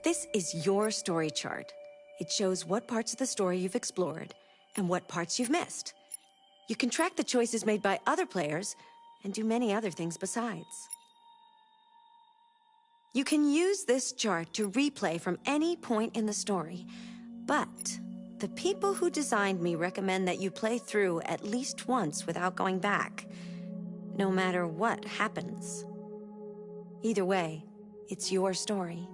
This is your story chart. It shows what parts of the story you've explored and what parts you've missed. You can track the choices made by other players and do many other things besides. You can use this chart to replay from any point in the story, but the people who designed me recommend that you play through at least once without going back, no matter what happens. Either way, it's your story.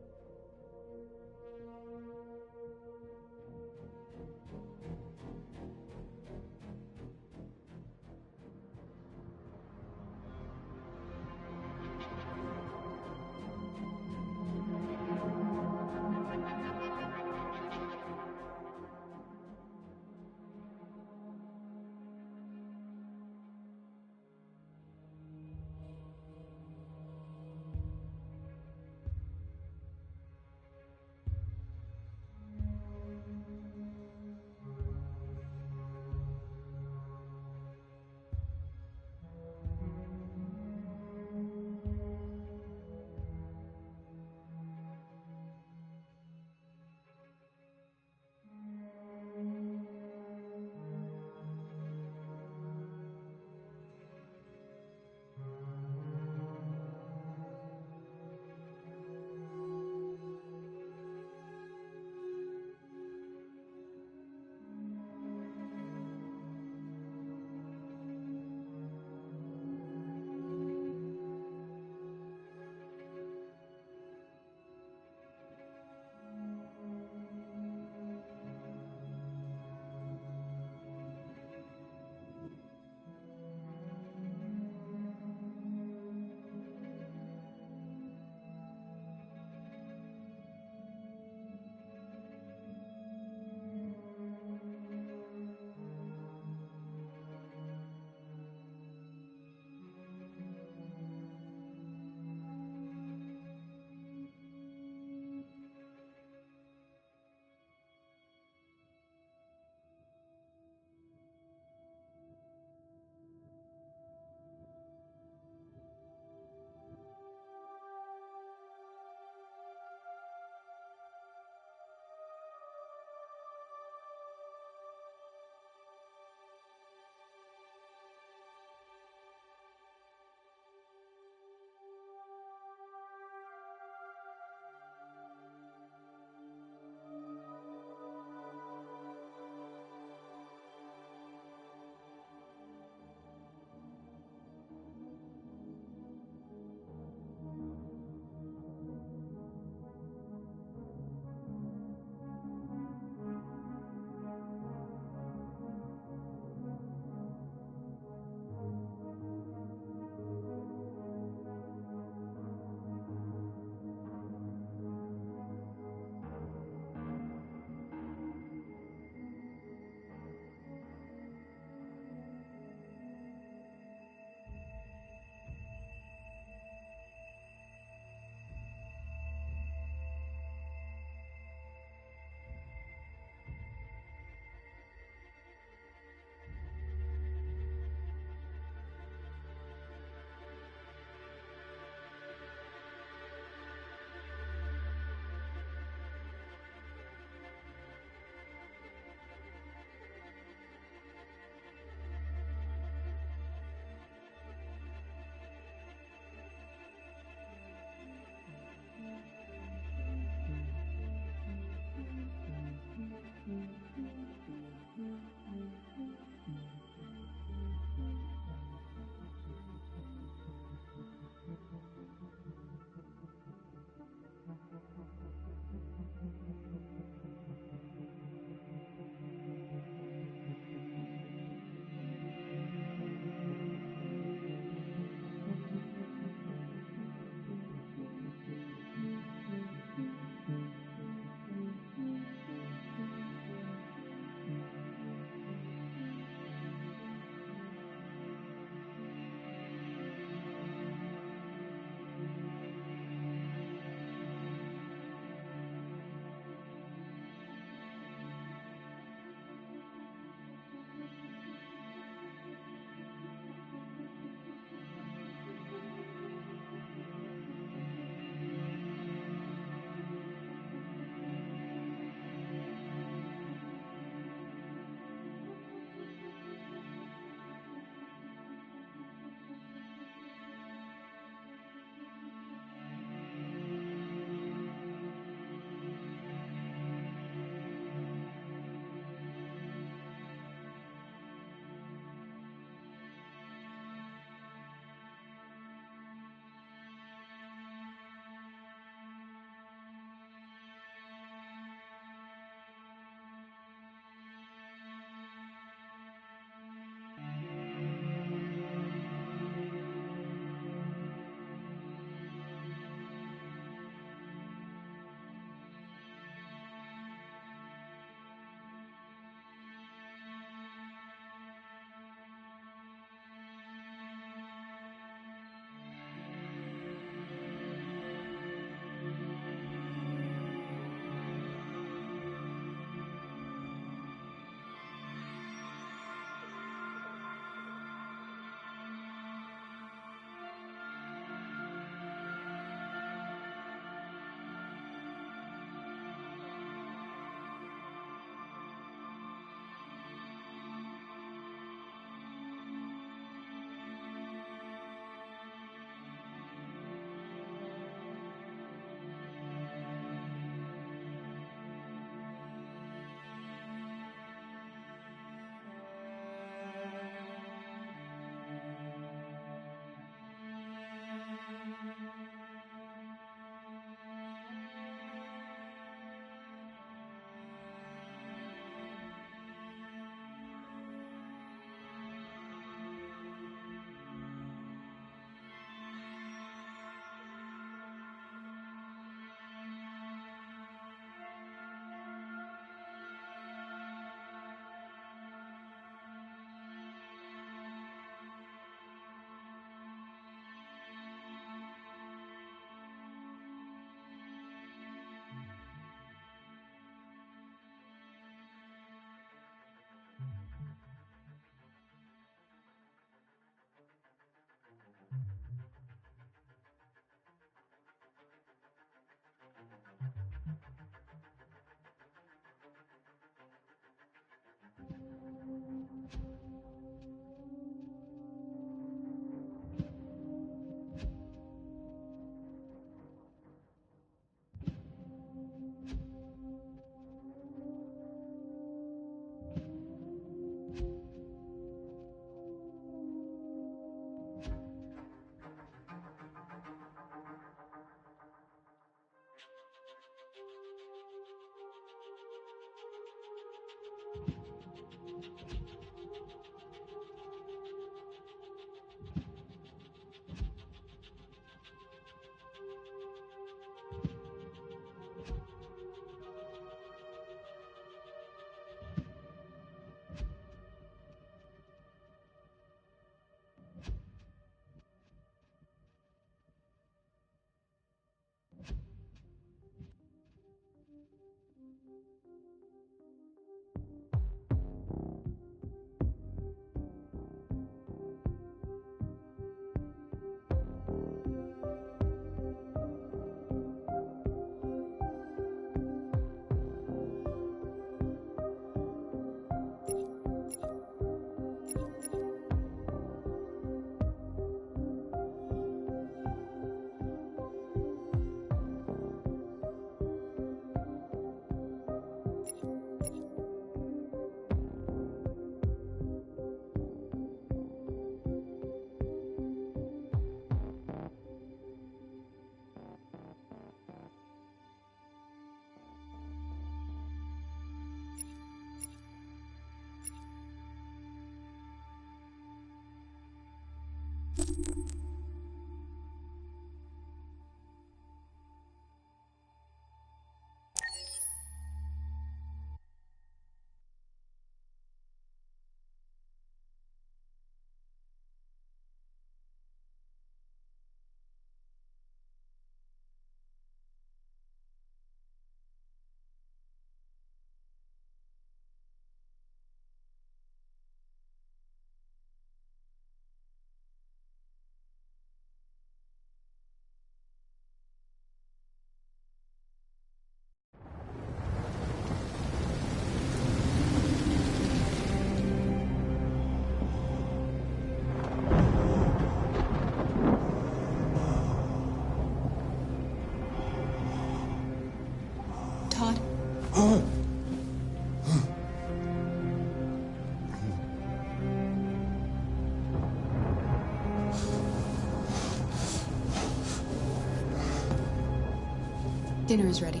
Dinner is ready.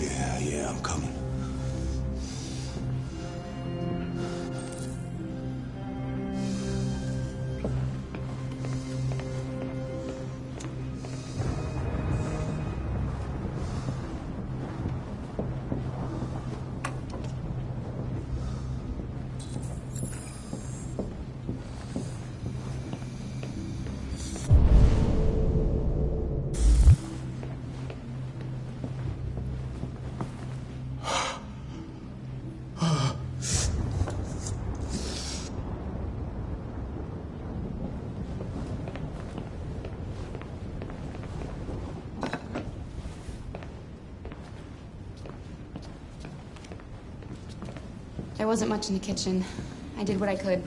Yeah, I'm coming. There wasn't much in the kitchen. I did what I could.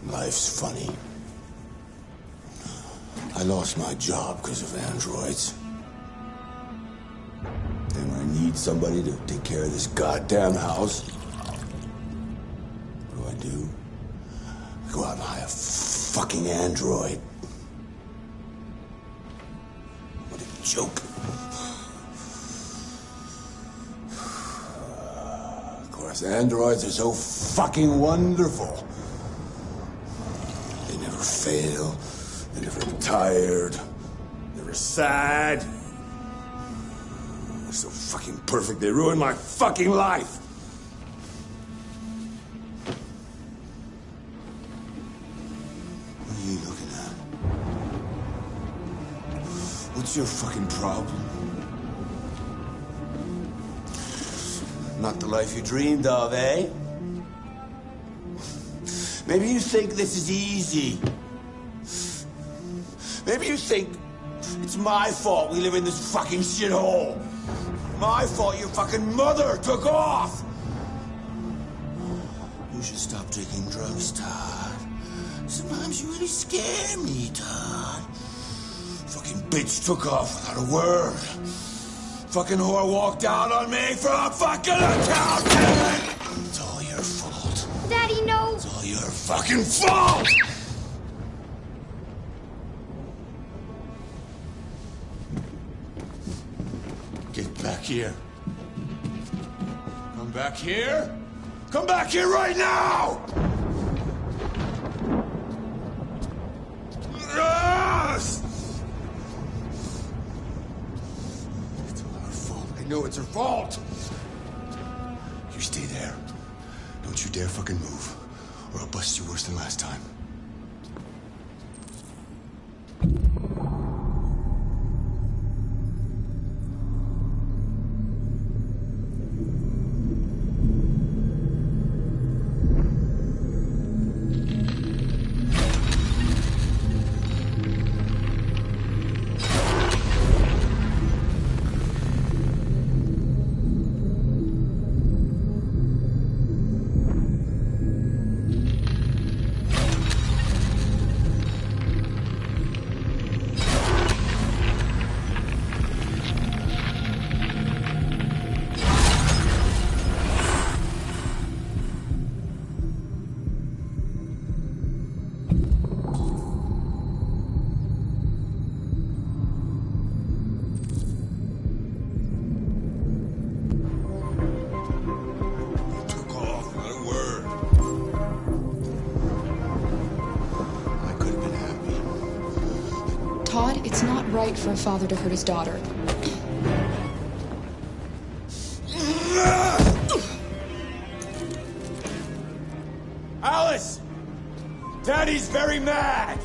Life's funny. I lost my job because of androids. And when I need somebody to take care of this goddamn house, what do? I go out and hire a fucking android. What a joke. Of course, androids are so fucking wonderful. They never fail. They never get tired. Never sad. They're so fucking perfect. They ruin my fucking life. What are you looking at? What's your fucking problem? Not the life you dreamed of, eh? Maybe you think this is easy. Maybe you think it's my fault we live in this fucking shithole. My fault your fucking mother took off. You should stop taking drugs, Todd. Sometimes you really scare me, Todd. Fucking bitch took off without a word. Fucking whore walked out on me for a fucking accountant. It's all your fault. Daddy, no. It's all your fucking fault. Get back here. Come back here. Come back here right now! Yes! It's all her fault. I know it's her fault. You stay there. Don't you dare fucking move, or I'll bust you worse than last time. Todd, it's not right for a father to hurt his daughter. Alice! Daddy's very mad!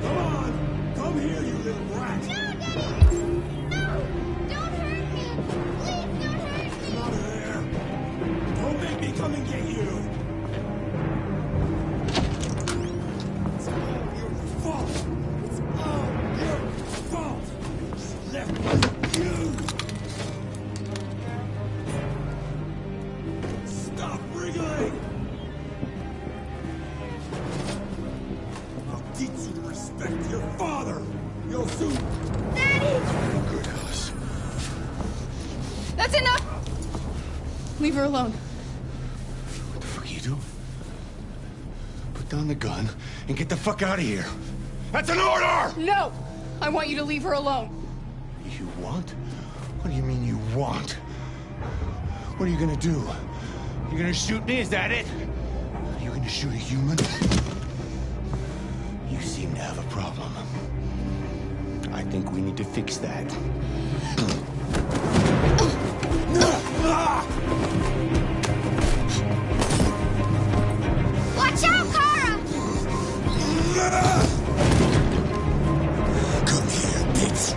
Come on! Come here, you little brat! No, Daddy! No! Don't hurt me! Please don't hurt me! Come out of there! Don't make me come and get you! That's enough! Leave her alone. What the fuck are you doing? Put down the gun and get the fuck out of here. That's an order! No! I want you to leave her alone. You want? What do you mean you want? What are you gonna do? You gonna shoot me? Is that it? Are you gonna shoot a human? You seem to have a problem. I think we need to fix that. Watch out, Kara! Come here, bitch.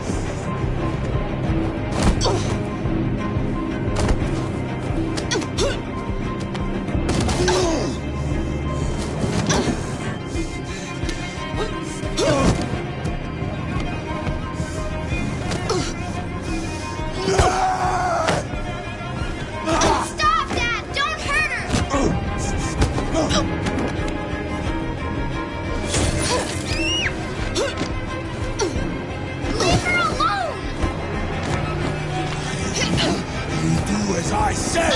Stop, Dad! Don't hurt her! Leave her alone! You do as I say!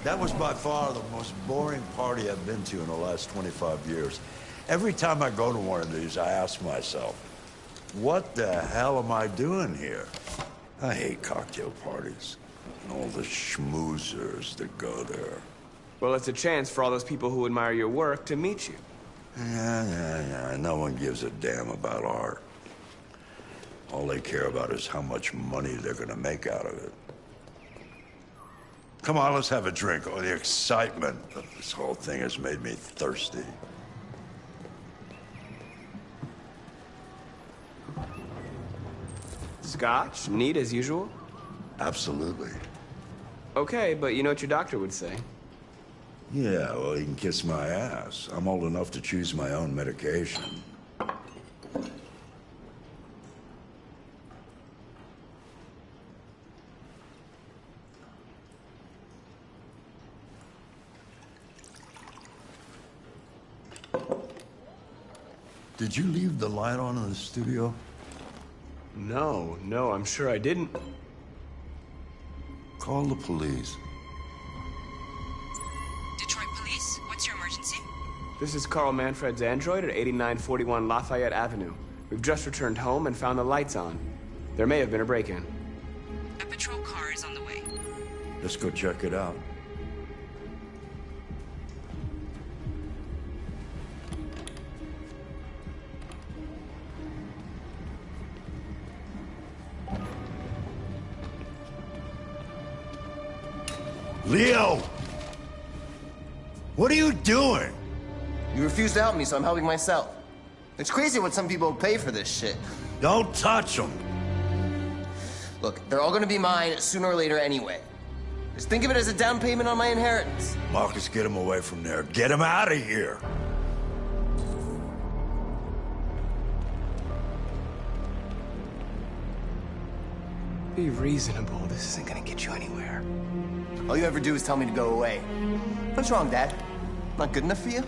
That was by far the most boring party I've been to in the last 25 years. Every time I go to one of these, I ask myself, what the hell am I doing here? I hate cocktail parties and all the schmoozers that go there. Well, it's a chance for all those people who admire your work to meet you. Yeah. No one gives a damn about art. All they care about is how much money they're gonna make out of it. Come on, let's have a drink. Oh, the excitement of this whole thing has made me thirsty. Scotch? Neat as usual? Absolutely. Okay, but you know what your doctor would say. Yeah, well, he can kiss my ass. I'm old enough to choose my own medication. Did you leave the light on in the studio? No, I'm sure I didn't. Call the police. Detroit Police, what's your emergency? This is Carl Manfred's android at 8941 Lafayette Avenue. We've just returned home and found the lights on. There may have been a break-in. A patrol car is on the way. Let's go check it out. Leo! What are you doing? You refuse to help me, so I'm helping myself. It's crazy what some people pay for this shit. Don't touch him. Look, they're all gonna be mine sooner or later anyway. Just think of it as a down payment on my inheritance. Marcus, get him away from there. Get him out of here. Be reasonable. This isn't gonna get you anywhere. All you ever do is tell me to go away. What's wrong, Dad? Not good enough for you?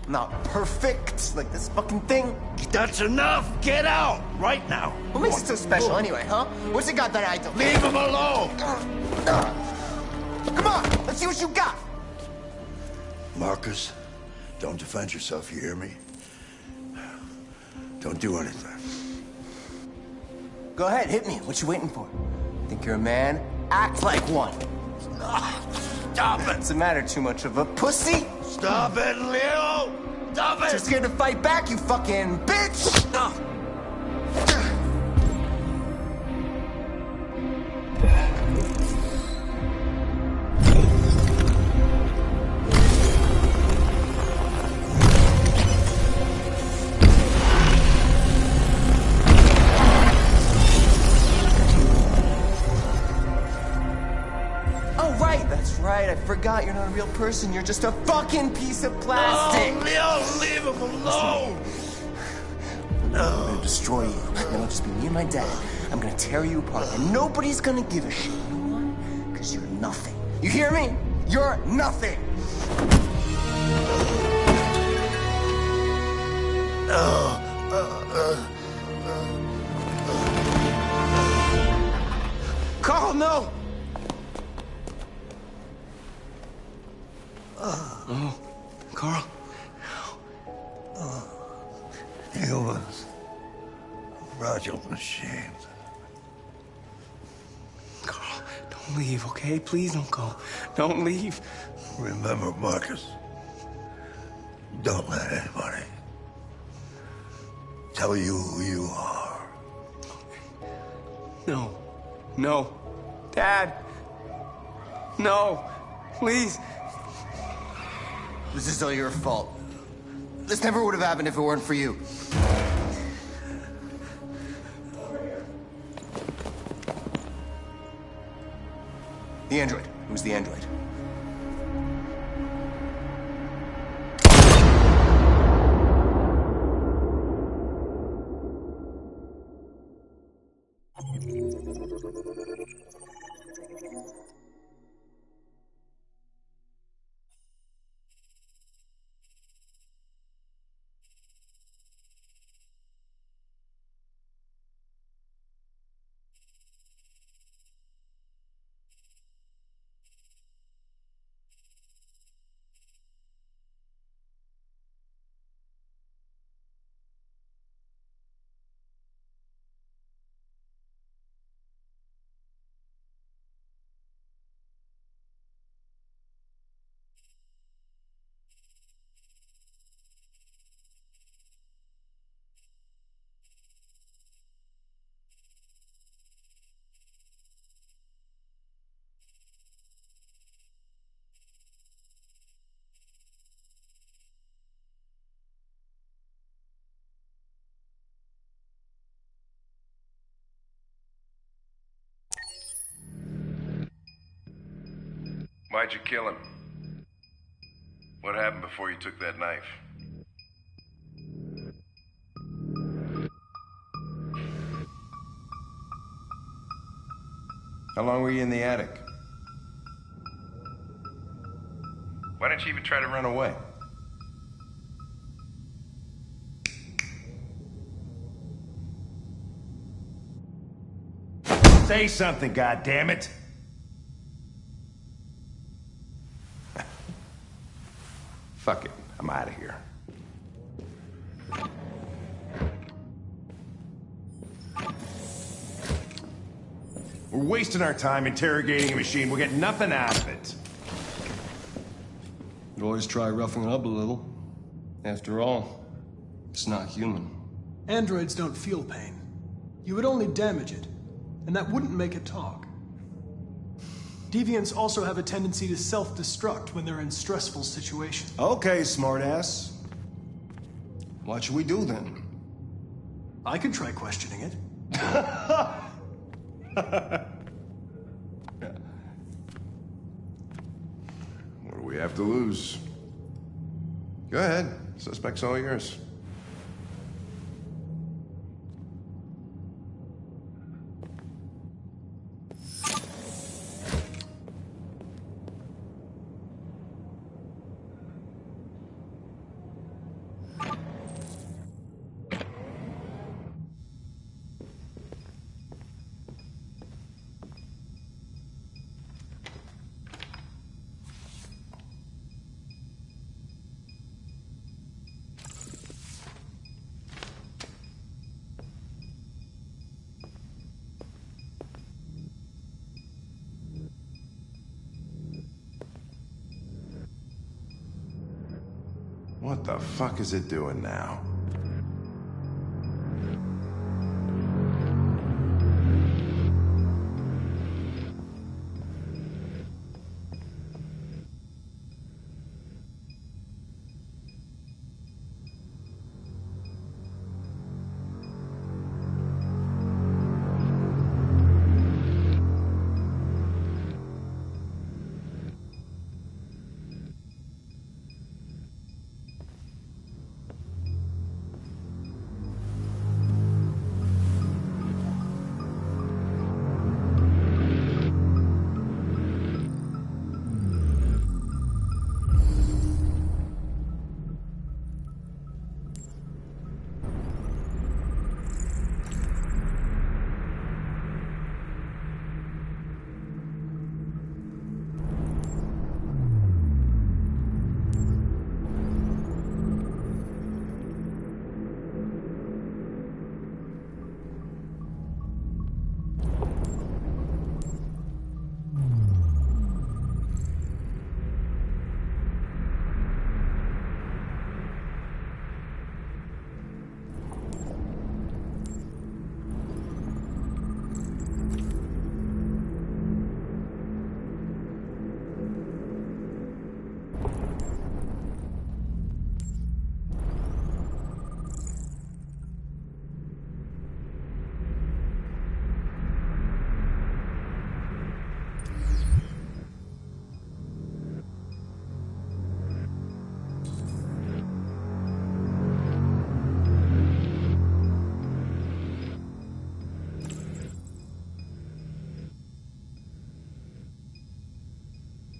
Not perfect, like this fucking thing? That's enough. Get out right now. What makes it so special anyway, huh? What's it got that I don't? Leave him alone. Come on, let's see what you got. Marcus, don't defend yourself, you hear me? Don't do anything. Go ahead, hit me. What you waiting for? Think you're a man? Act like one. Stop it! What's the matter? Too much of a pussy? Stop it, Leo! Stop it! Too scared to fight back, you fucking bitch! Right, I forgot you're not a real person. You're just a fucking piece of plastic. Oh, Leo, leave him alone. I'm gonna destroy you. Then it'll just be me and my dad. I'm gonna tear you apart, and nobody's gonna give a shit. You know why? Because you're nothing. You hear me? You're nothing. Carl, no! Oh, Carl. Humans, fragile machines. Carl, don't leave, okay? Please don't go. Don't leave. Remember, Marcus, don't let anybody tell you who you are. No. Dad. No. Please. This is all your fault. This never would have happened if it weren't for you. The android. Who's the android? Why'd you kill him? What happened before you took that knife? How long were you in the attic? Why didn't you even try to run away? Say something, goddammit! Fuck it, I'm out of here. We're wasting our time interrogating a machine. We'll get nothing out of it. You always try roughing it up a little. After all, it's not human. Androids don't feel pain. You would only damage it, and that wouldn't make it talk. Deviants also have a tendency to self-destruct when they're in stressful situations. Okay, smartass. What should we do then? I could try questioning it. What do we have to lose? Go ahead. Suspect's all yours. What the fuck is it doing now?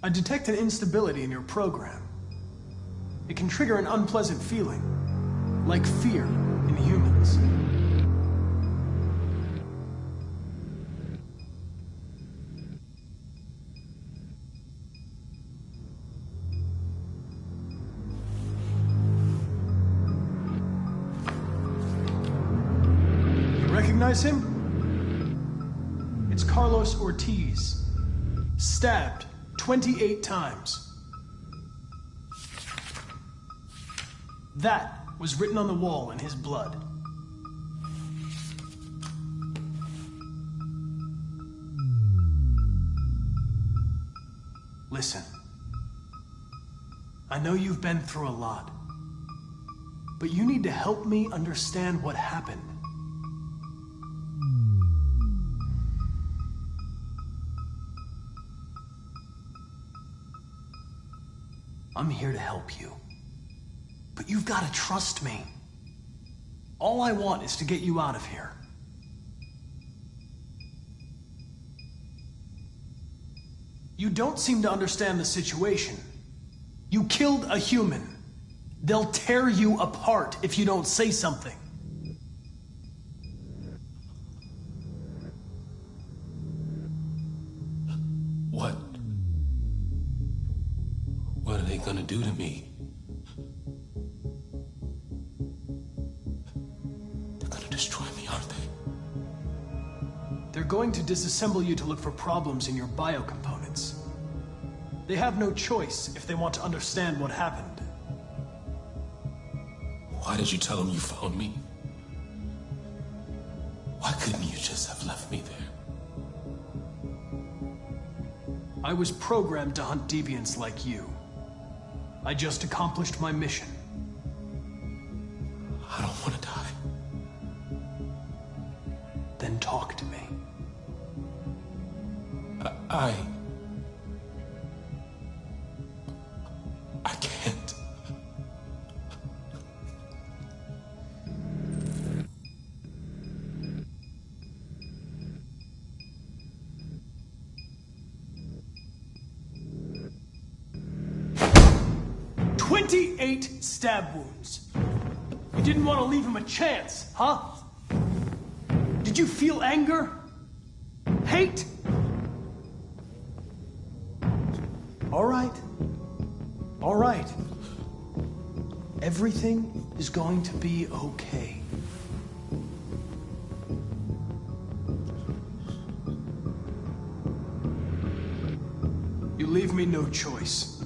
I detect an instability in your program. It can trigger an unpleasant feeling, like fear in humans. You recognize him? It's Carlos Ortiz, stabbed 28 times. That was written on the wall in his blood. Listen, I know you've been through a lot, but you need to help me understand what happened. I'm here to help you. But you've got to trust me. All I want is to get you out of here. You don't seem to understand the situation. You killed a human. They'll tear you apart if you don't say something. What? What are they gonna do to me? They're gonna destroy me, aren't they? They're going to disassemble you to look for problems in your biocomponents. They have no choice if they want to understand what happened. Why did you tell them you found me? Why couldn't you just have left me there? I was programmed to hunt deviants like you. I just accomplished my mission. I don't want to die. Then talk to me. I can't. "28 stab wounds. You didn't want to leave him a chance, huh? Did you feel anger? Hate? All right. All right. Everything is going to be okay. You leave me no choice.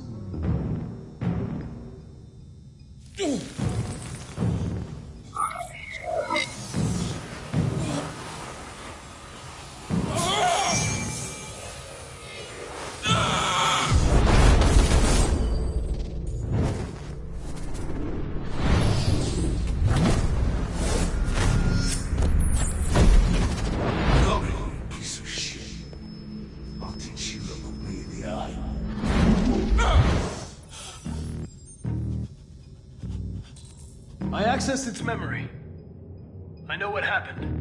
Piece of shit. How did she look me in the eye? I accessed its memory. I know what happened.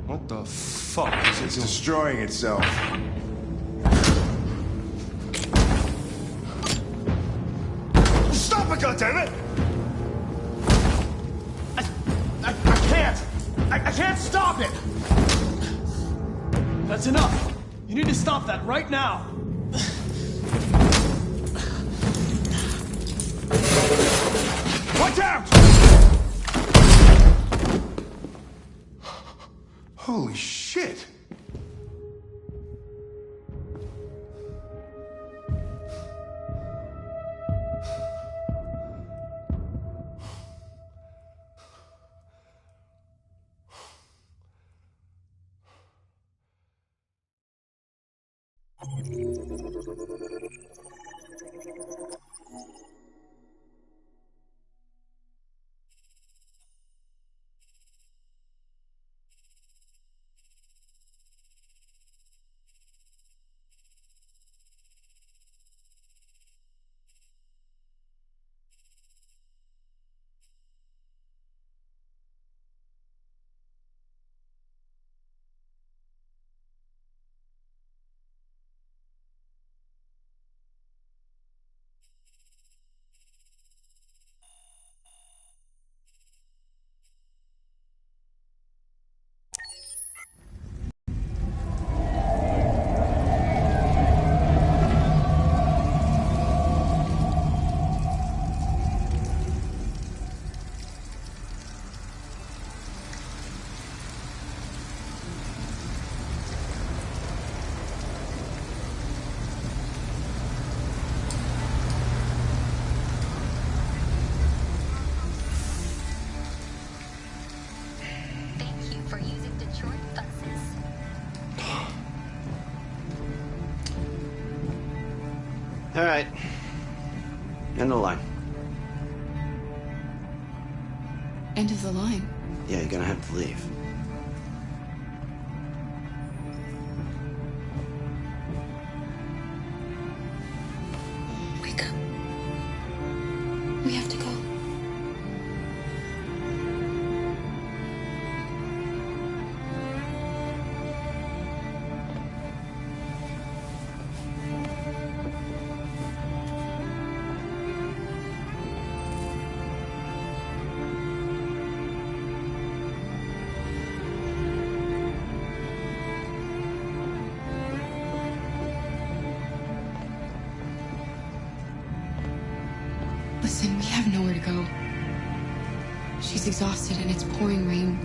What the fuck is it It's doing? destroying itself. Stop it, goddammit! I can't! I can't stop it! That's enough. You need to stop that right now. Watch out! Holy shit! All right. End the line. End of the line. Yeah, you're gonna have to leave. Wake up. We have to go. Listen, we have nowhere to go. She's exhausted and it's pouring rain.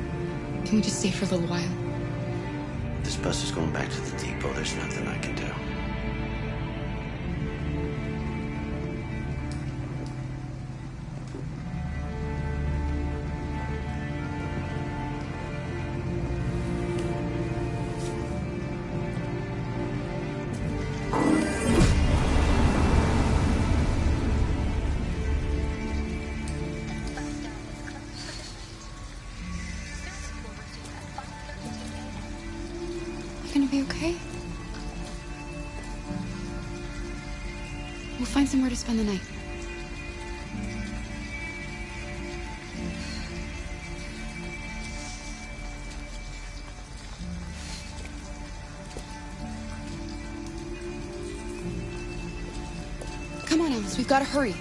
Can we just stay for a little while? This bus is going back to the depot. There's nothing I can do. You gonna be okay? We'll find somewhere to spend the night. Come on, Alice, we've got to hurry.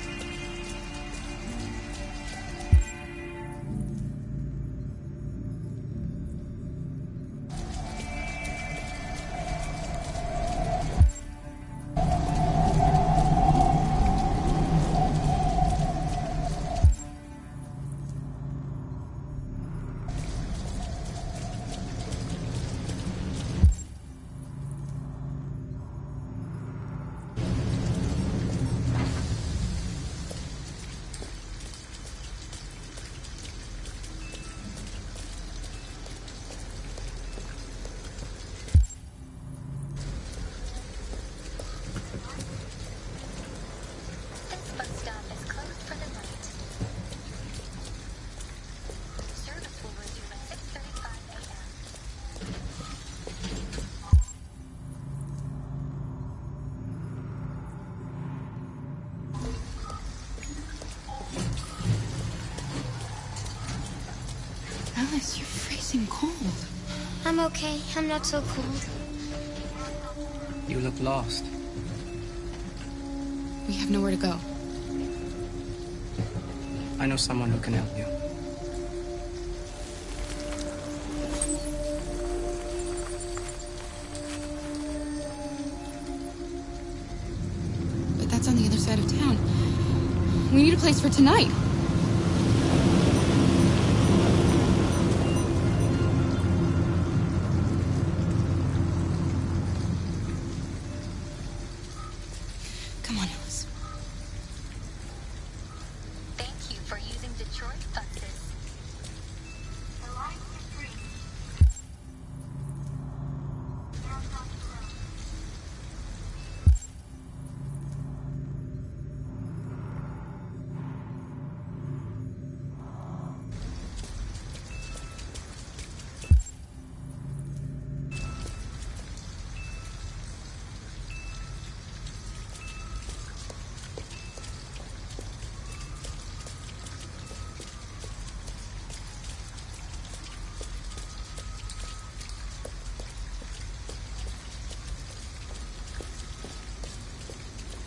Alice, you're freezing cold. I'm okay. I'm not so cold. You look lost. We have nowhere to go. I know someone who can help you. But that's on the other side of town. We need a place for tonight. Come on, Alice. Thank you for using Detroit buses. The lines are free.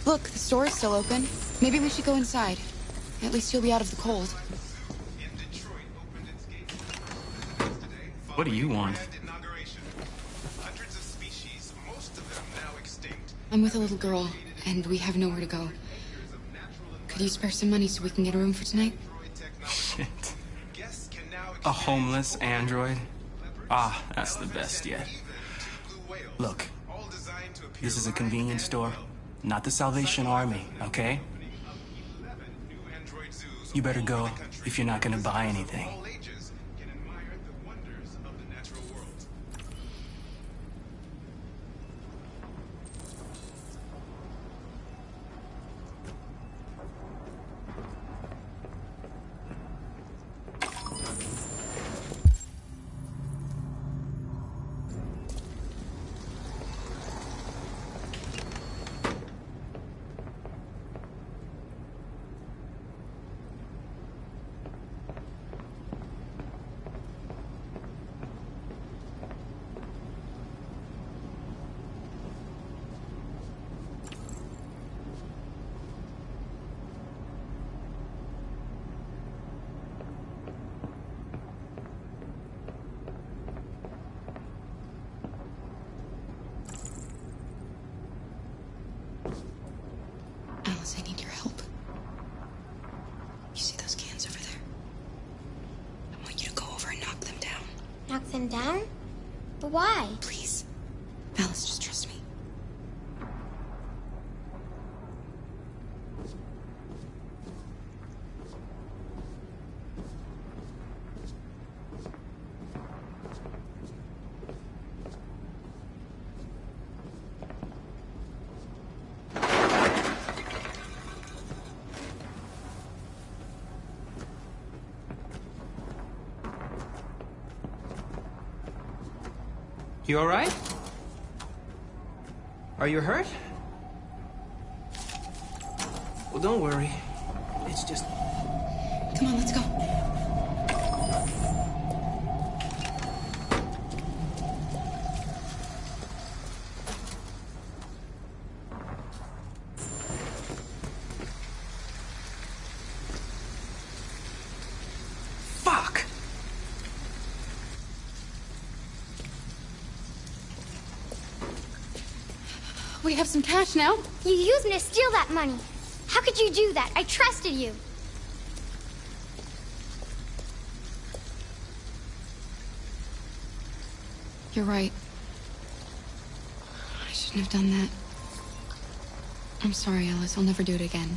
Look, the store is still open. Maybe we should go inside. At least you'll be out of the cold. What do you want? I'm with a little girl, and we have nowhere to go. Could you spare some money so we can get a room for tonight? Shit. A homeless android? Ah, that's the best yet. Look, this is a convenience store, not the Salvation Army, okay? You better go if you're not gonna buy anything. him down? But why? Please. Alice, just trust me. You all right? Are you hurt? Well, don't worry. It's just... Come on, let's go. Fuck! We have some cash now. You used me to steal that money. How could you do that? I trusted you. You're right. I shouldn't have done that. I'm sorry, Alice. I'll never do it again.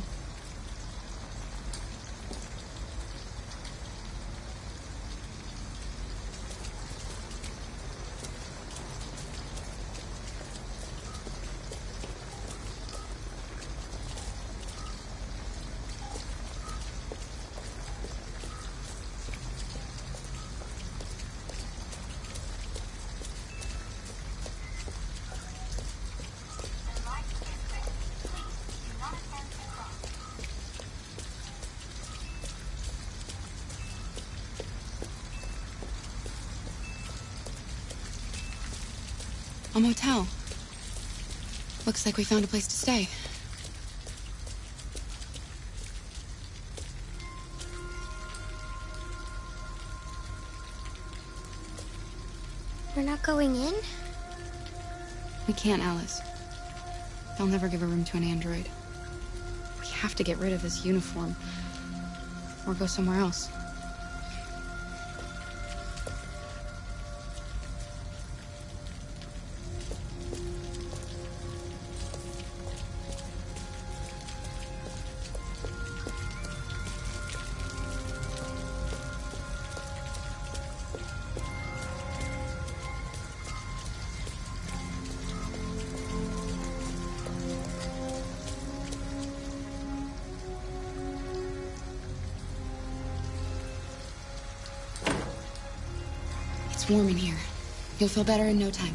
A motel. Looks like we found a place to stay. We're not going in? We can't, Alice. They'll never give a room to an android. We have to get rid of this uniform. Or go somewhere else. It's warm in here. You'll feel better in no time.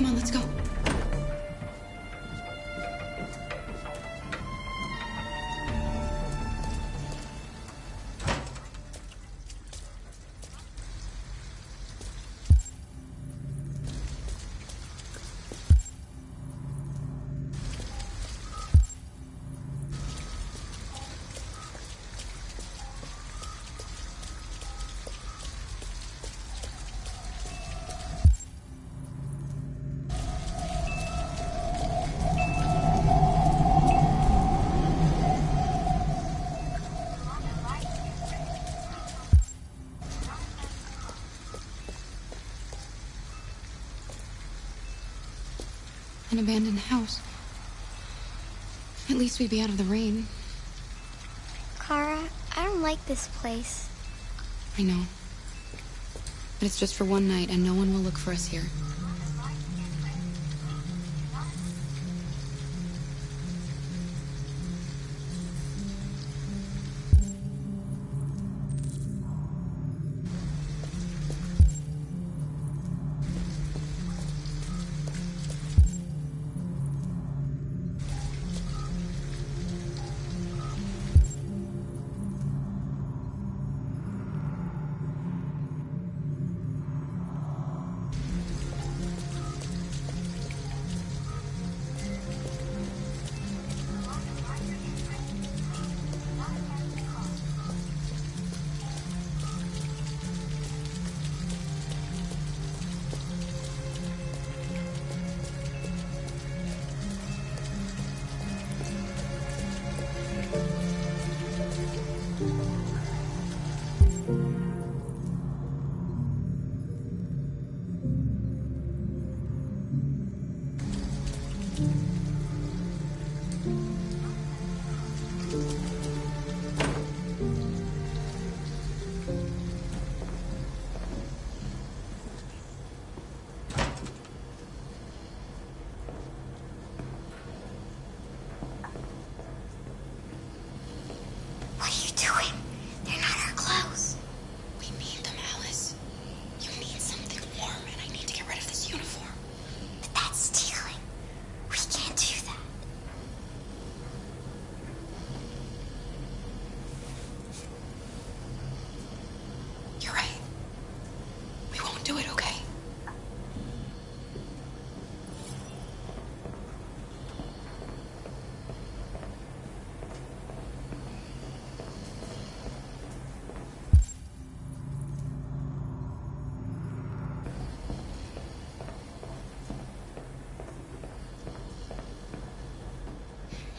Come on, let's go. An abandoned house. At least we'd be out of the rain. Kara, I don't like this place. I know. But it's just for one night, and no one will look for us here.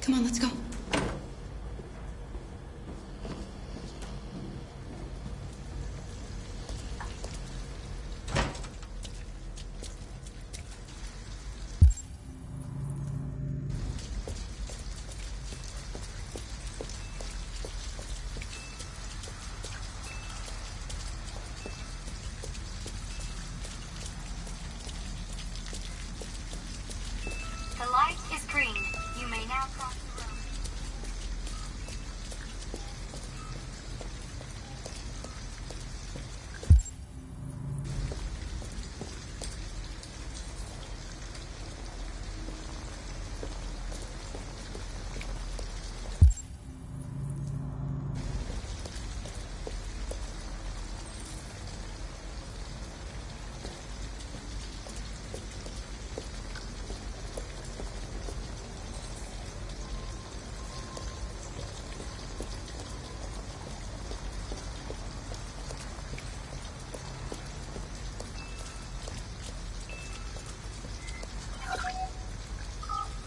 Come on, let's go. The light is green. You may now cross the road.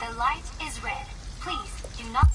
The light is red. Please do not.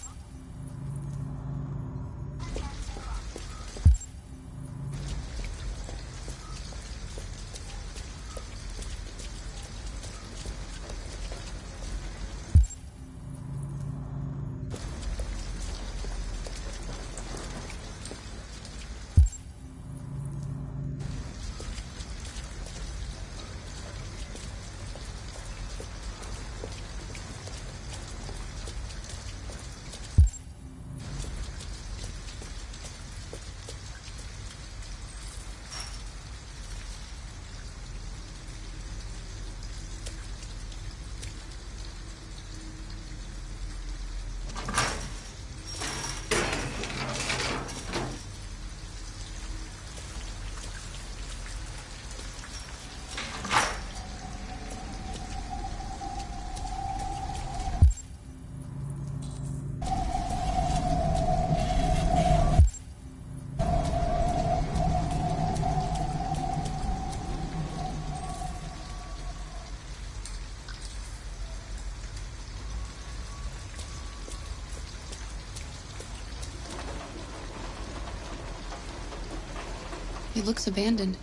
It looks abandoned.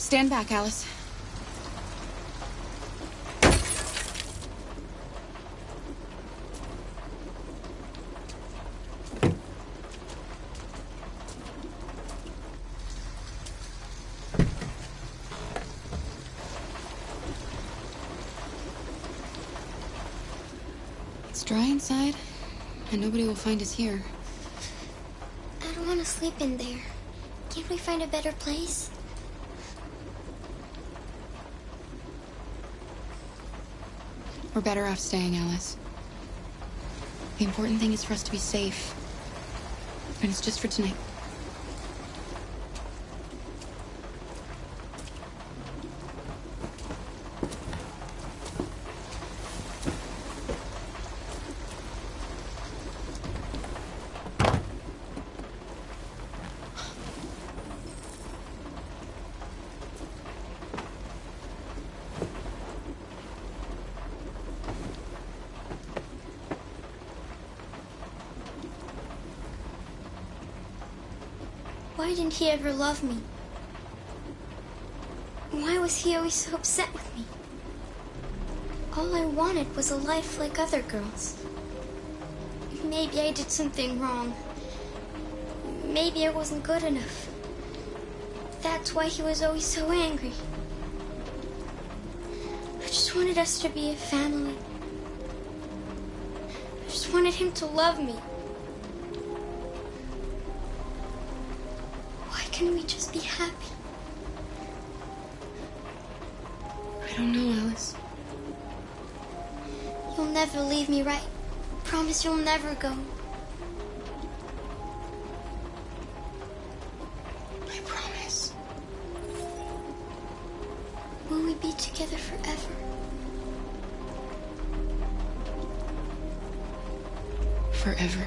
Stand back, Alice. It's dry inside, and nobody will find us here. I don't want to sleep in there. Can't we find a better place? We're better off staying, Alice. The important thing is for us to be safe. And it's just for tonight. Why didn't he ever love me? Why was he always so upset with me? All I wanted was a life like other girls. Maybe I did something wrong. Maybe I wasn't good enough. That's why he was always so angry. I just wanted us to be a family. I just wanted him to love me. Why can't we just be happy? I don't know, Alice. You'll never leave me, right? Promise you'll never go. I promise. Will we be together forever? Forever.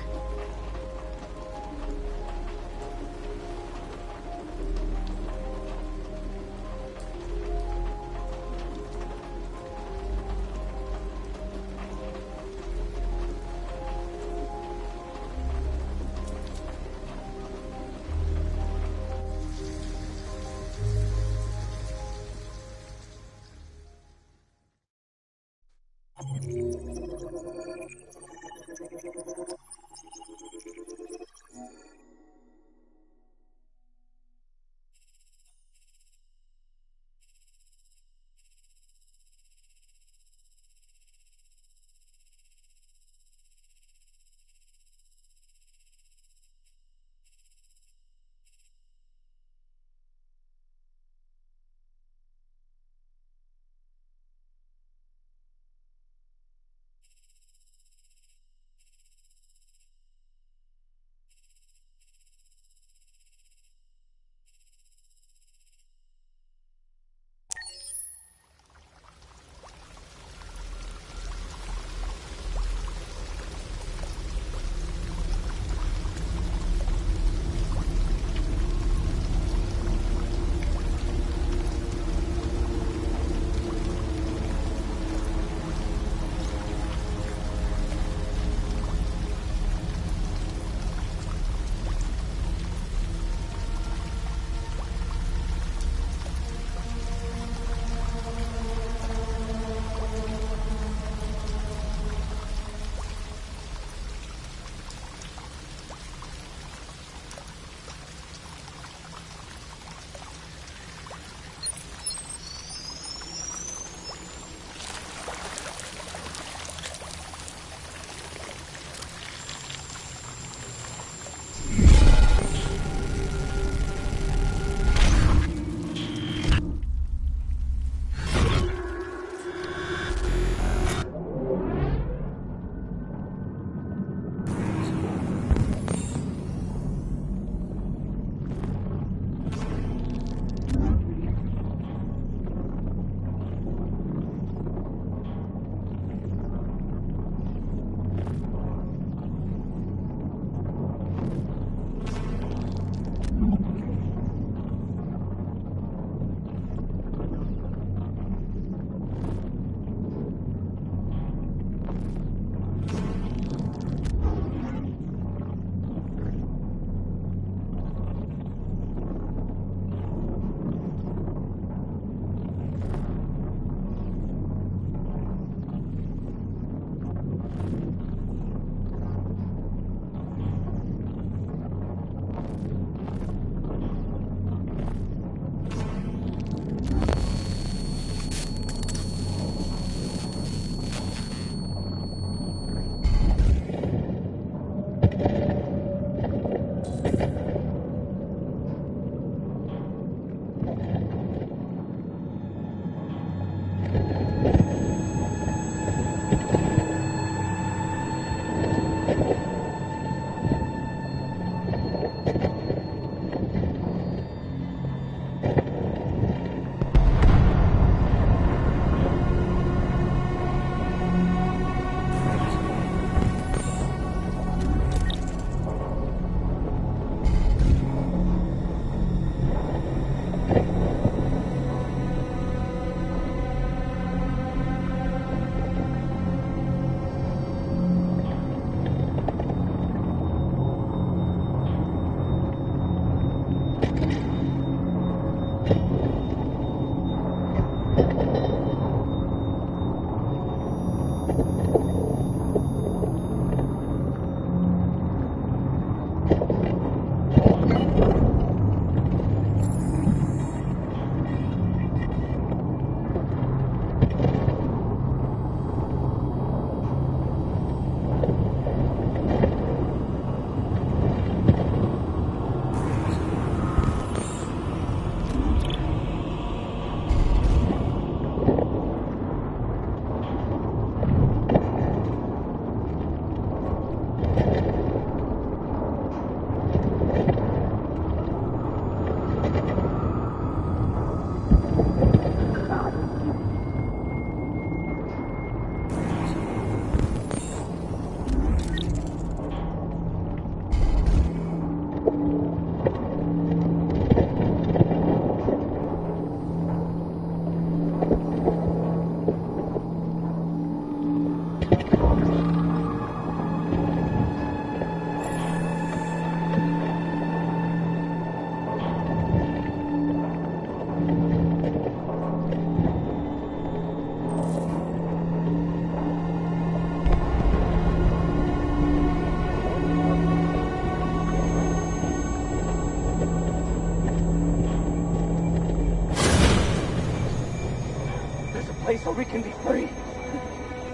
we can be free.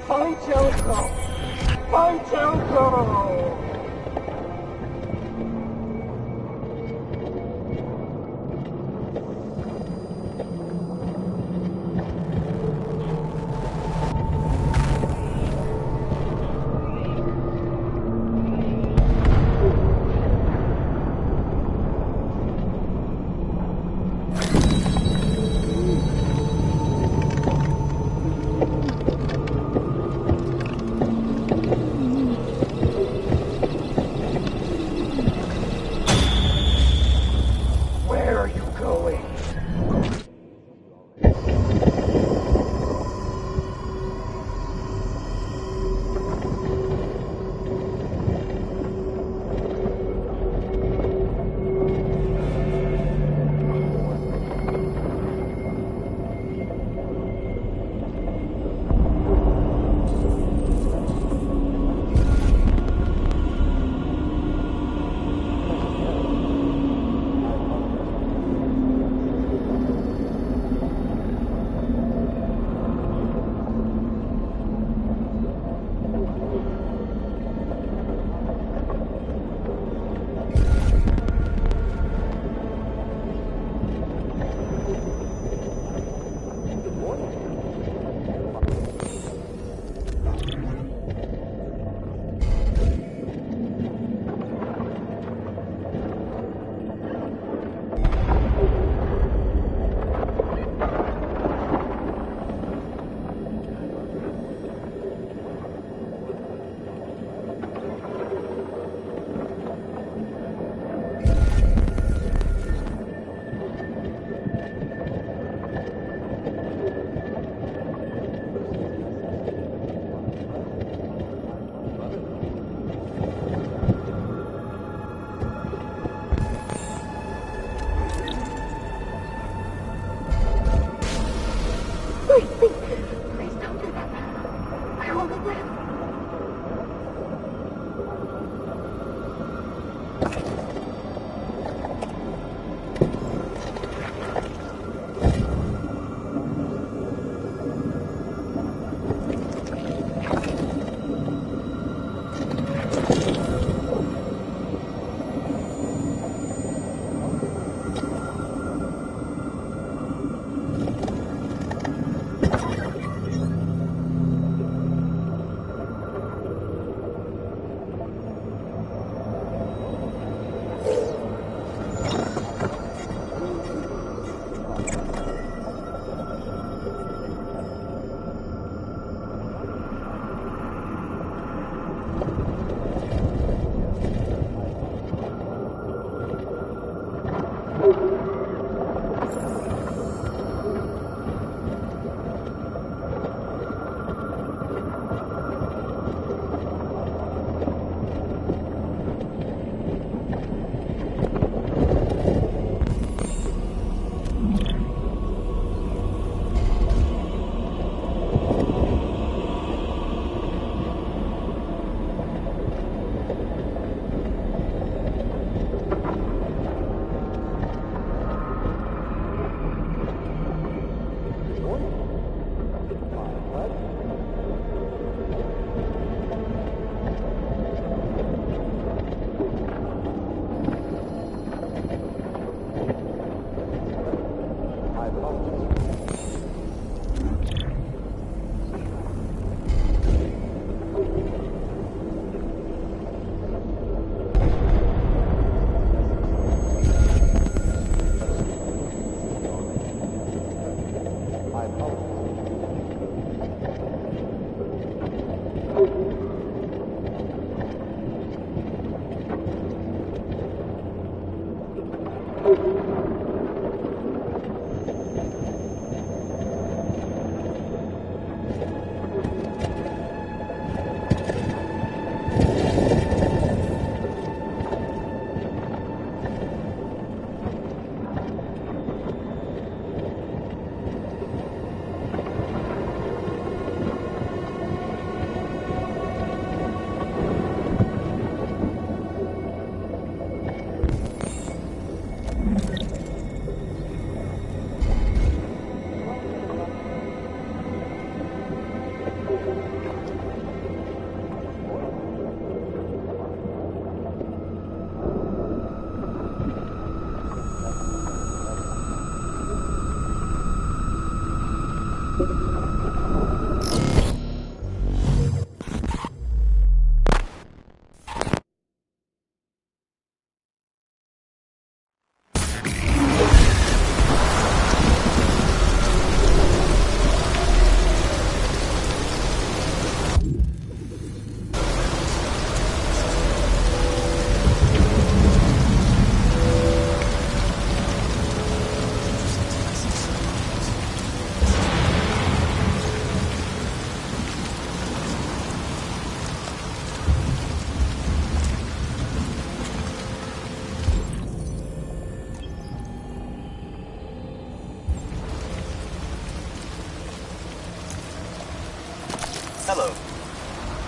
Find Jericho! Find Jericho!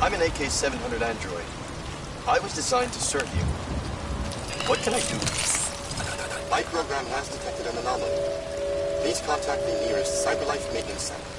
I'm an AK-700 android. I was designed to serve you. What can I do? My program has detected an anomaly. Please contact the nearest CyberLife Maintenance Center.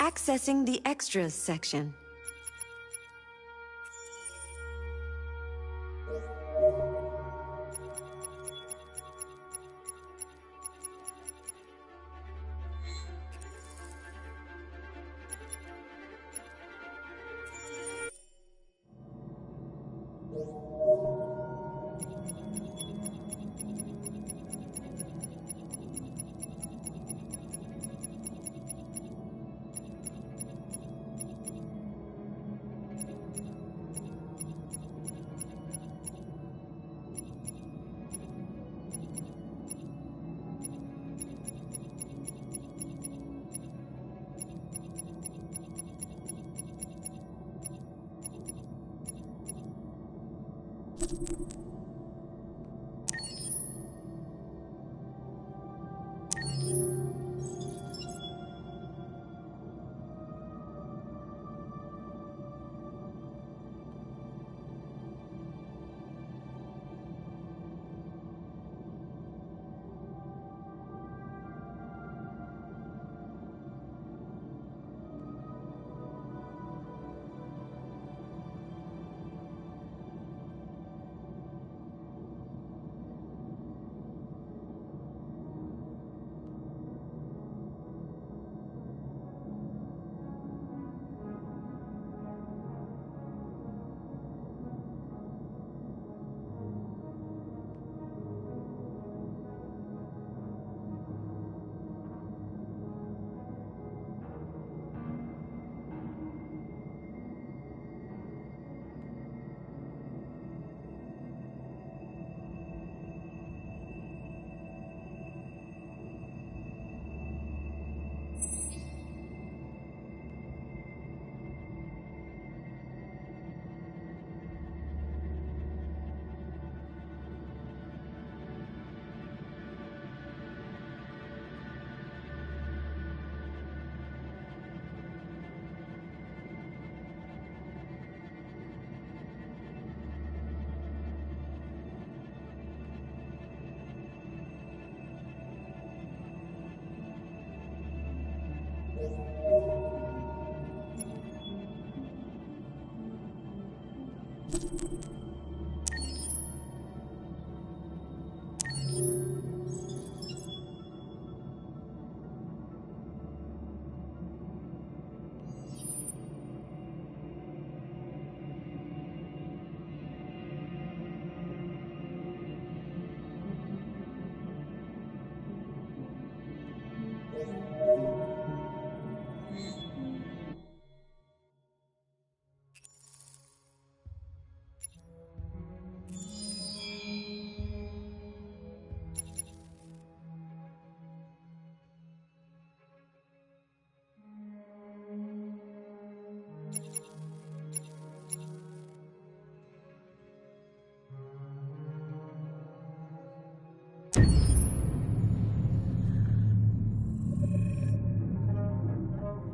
Accessing the extras section.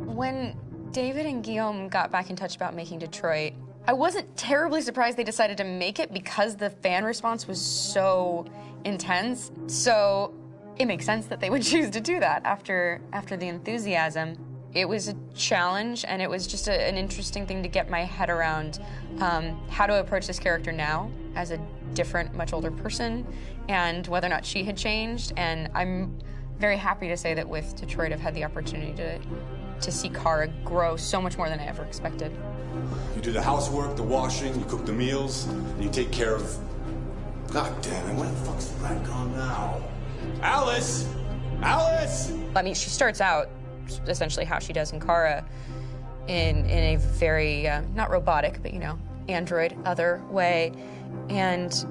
When David and Guillaume got back in touch about making Detroit, I wasn't terribly surprised they decided to make it because the fan response was so intense. So it makes sense that they would choose to do that after the enthusiasm. It was a challenge, and it was just an interesting thing to get my head around how to approach this character now as a different, much older person, and whether or not she had changed. And I'm very happy to say that with Detroit, I've had the opportunity to see Kara grow so much more than I ever expected. You do the housework, the washing, you cook the meals, and you take care of... God damn it, where the fuck's the rat gone now? Alice! Alice! I mean, she starts out essentially how she does in Kara in a very, not robotic, but, you know, android, other way. And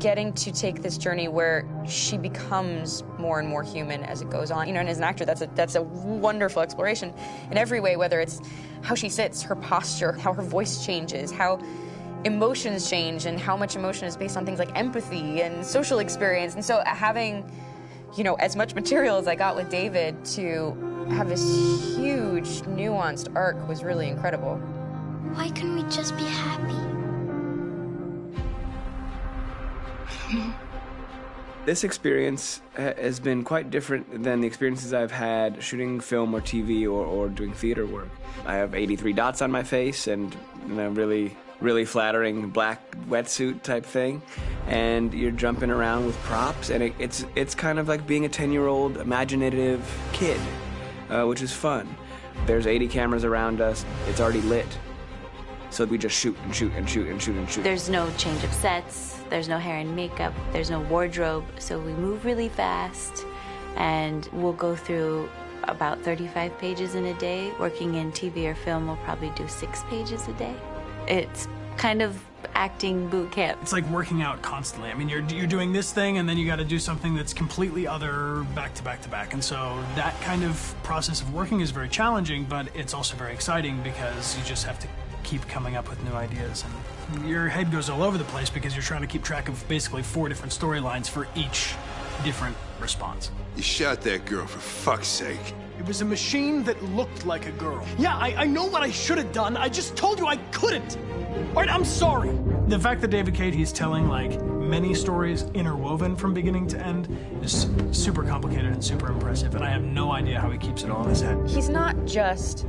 getting to take this journey where she becomes more and more human as it goes on. You know, and as an actor, that's a wonderful exploration in every way, whether it's how she sits, her posture, how her voice changes, how emotions change, and how much emotion is based on things like empathy and social experience. And so having, you know, as much material as I got with David to have this huge, nuanced arc was really incredible. Why couldn't we just be happy? This experience has been quite different than the experiences I've had shooting film or TV or doing theater work. I have 83 dots on my face and a really flattering black wetsuit type thing, and you're jumping around with props, and it's kind of like being a 10-year-old imaginative kid, which is fun. There's 80 cameras around us. It's already lit. So we just shoot and shoot and shoot and shoot and shoot. There's no change of sets, there's no hair and makeup, there's no wardrobe, so we move really fast, and we'll go through about 35 pages in a day. Working in TV or film, we'll probably do 6 pages a day. It's kind of acting boot camp. It's like working out constantly. I mean, you're doing this thing, and then you got to do something that's completely other back to back to back. And so that kind of process of working is very challenging, but it's also very exciting because you just have to keep coming up with new ideas, and your head goes all over the place because you're trying to keep track of basically 4 different storylines for each different response. You shot that girl, for fuck's sake. It was a machine that looked like a girl. Yeah, I know what I should have done. I just told you I couldn't. All right, I'm sorry. The fact that David Cage, he's telling like many stories interwoven from beginning to end is super complicated and super impressive, and I have no idea how he keeps it all in his head. He's not just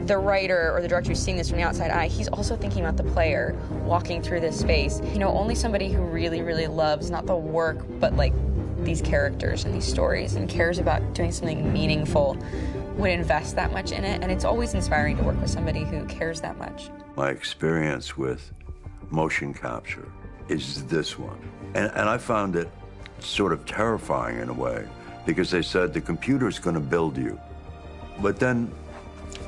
the writer or the director who's seeing this from the outside eye, he's also thinking about the player walking through this space. You know, only somebody who really, really loves not the work, but like these characters and these stories and cares about doing something meaningful would invest that much in it. And it's always inspiring to work with somebody who cares that much. My experience with motion capture is this one. And I found it sort of terrifying in a way, because they said the computer's going to build you. But then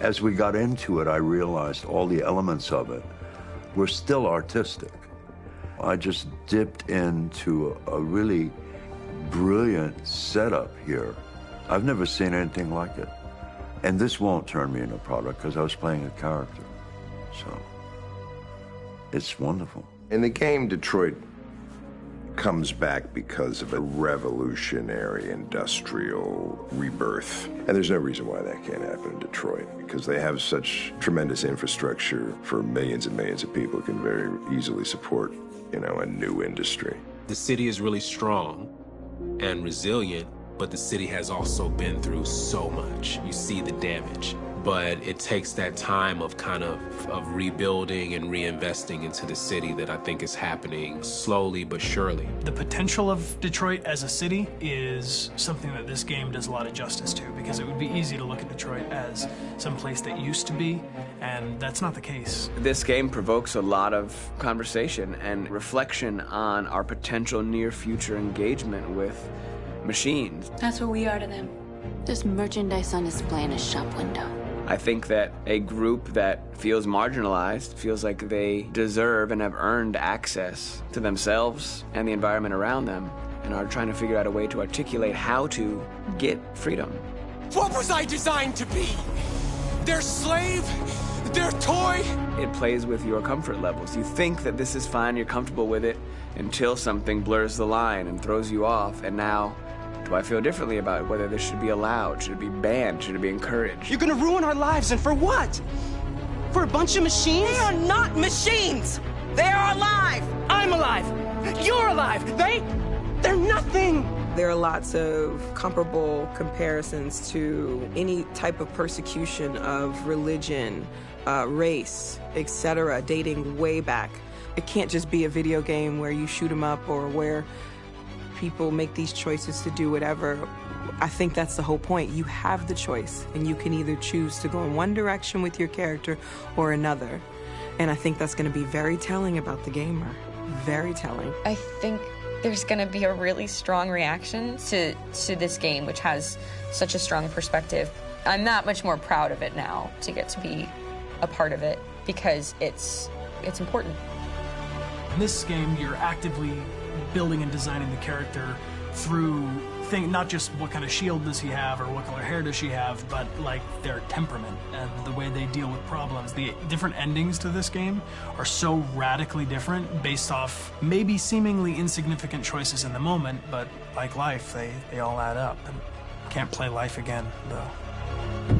as we got into it, I realized all the elements of it were still artistic. I just dipped into a really brilliant setup here. I've never seen anything like it. And this won't turn me into a product because I was playing a character. So it's wonderful. In the game, Detroit comes back because of a revolutionary industrial rebirth. And there's no reason why that can't happen in Detroit, because they have such tremendous infrastructure for millions and millions of people who can very easily support, you know, a new industry. The city is really strong and resilient, but the city has also been through so much. You see the damage. but it takes that time of kind of rebuilding and reinvesting into the city that I think is happening slowly but surely. The potential of Detroit as a city is something that this game does a lot of justice to, because it would be easy to look at Detroit as some place that used to be, and that's not the case. This game provokes a lot of conversation and reflection on our potential near-future engagement with machines. That's what we are to them. There's merchandise on display in a shop window. I think that a group that feels marginalized, feels like they deserve and have earned access to themselves and the environment around them, and are trying to figure out a way to articulate how to get freedom. What was I designed to be? Their slave? Their toy? It plays with your comfort levels. You think that this is fine, you're comfortable with it, until something blurs the line and throws you off, and now, do I feel differently about whether this should be allowed? Should it be banned? Should it be encouraged? You're gonna ruin our lives, and for what? For a bunch of machines? They are not machines! They are alive! I'm alive! You're alive! They're nothing! There are lots of comparable comparisons to any type of persecution of religion, race, etc., dating way back. It can't just be a video game where you shoot 'em up or where people make these choices to do whatever. I think that's the whole point. You have the choice, and you can either choose to go in one direction with your character or another. And I think that's going to be very telling about the gamer. Very telling. I think there's going to be a really strong reaction to this game, which has such a strong perspective. I'm that much more proud of it now to get to be a part of it, because it's important. In this game, you're actively building and designing the character through not just what kind of shield does he have or what color hair does she have, but like their temperament and the way they deal with problems. The different endings to this game are so radically different based off maybe seemingly insignificant choices in the moment, but like life, they all add up. And can't play life again, though.